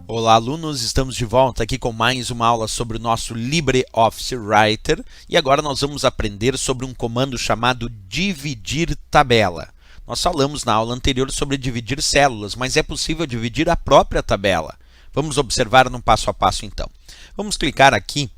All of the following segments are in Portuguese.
Olá, alunos! Estamos de volta aqui com mais uma aula sobre o nosso LibreOffice Writer e agora nós vamos aprender sobre um comando chamado dividir tabela. Nós falamos na aula anterior sobre dividir células, mas é possível dividir a própria tabela. Vamos observar no passo a passo então. Vamos clicar aqui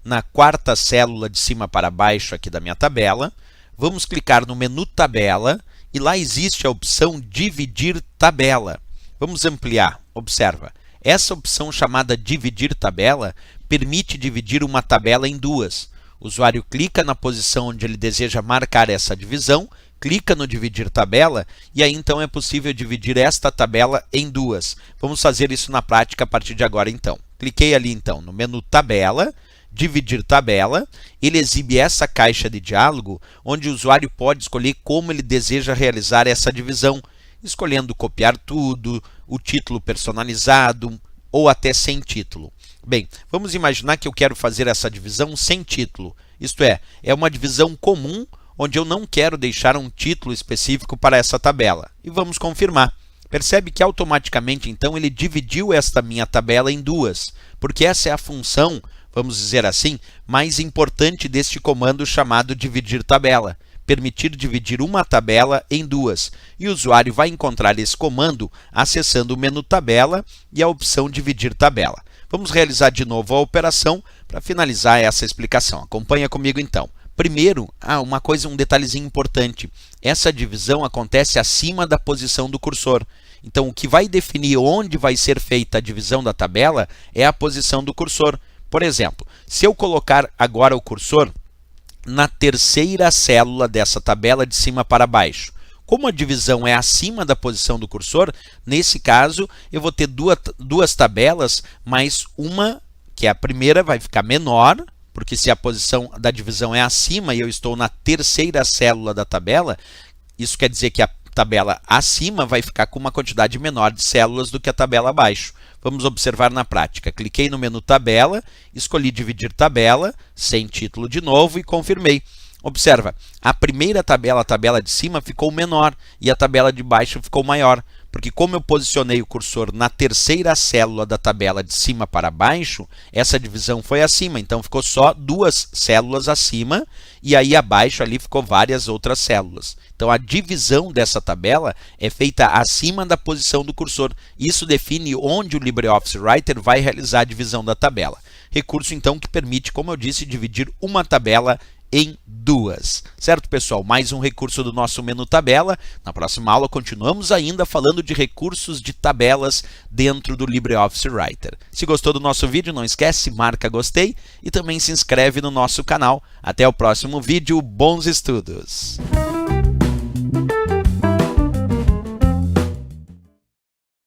na quarta célula de cima para baixo aqui da minha tabela. Vamos clicar no menu Tabela e lá existe a opção Dividir Tabela. Vamos ampliar. Observa. Essa opção chamada Dividir Tabela permite dividir uma tabela em duas. O usuário clica na posição onde ele deseja marcar essa divisão, clica no Dividir Tabela e aí então é possível dividir esta tabela em duas. Vamos fazer isso na prática a partir de agora então. Cliquei ali então no menu Tabela, Dividir Tabela, ele exibe essa caixa de diálogo onde o usuário pode escolher como ele deseja realizar essa divisão, escolhendo copiar tudo, o título personalizado ou até sem título. Bem, vamos imaginar que eu quero fazer essa divisão sem título, isto é uma divisão comum onde eu não quero deixar um título específico para essa tabela. E vamos confirmar. Percebe que automaticamente então ele dividiu esta minha tabela em duas, porque essa é a função, vamos dizer assim, mais importante deste comando chamado dividir tabela. Permitir dividir uma tabela em duas. E o usuário vai encontrar esse comando acessando o menu Tabela e a opção Dividir Tabela. Vamos realizar de novo a operação para finalizar essa explicação. Acompanha comigo então. Primeiro, um detalhezinho importante. Essa divisão acontece acima da posição do cursor. Então, o que vai definir onde vai ser feita a divisão da tabela é a posição do cursor. Por exemplo, se eu colocar agora o cursor na terceira célula dessa tabela de cima para baixo. Como a divisão é acima da posição do cursor, nesse caso eu vou ter duas tabelas, mas uma, que é a primeira, vai ficar menor, porque se a posição da divisão é acima e eu estou na terceira célula da tabela, isso quer dizer que a tabela acima vai ficar com uma quantidade menor de células do que a tabela abaixo. Vamos observar na prática. Cliquei no menu Tabela, escolhi Dividir Tabela, sem título de novo e confirmei. Observa, a primeira tabela, a tabela de cima, ficou menor e a tabela de baixo ficou maior, porque como eu posicionei o cursor na terceira célula da tabela de cima para baixo, essa divisão foi acima, então ficou só duas células acima e aí abaixo ali ficou várias outras células. Então a divisão dessa tabela é feita acima da posição do cursor. Isso define onde o LibreOffice Writer vai realizar a divisão da tabela. Recurso então que permite, como eu disse, dividir uma tabela em duas. Certo, pessoal? Mais um recurso do nosso menu Tabela. Na próxima aula continuamos ainda falando de recursos de tabelas dentro do LibreOffice Writer. Se gostou do nosso vídeo, não esquece, marca gostei e também se inscreve no nosso canal. Até o próximo vídeo. Bons estudos!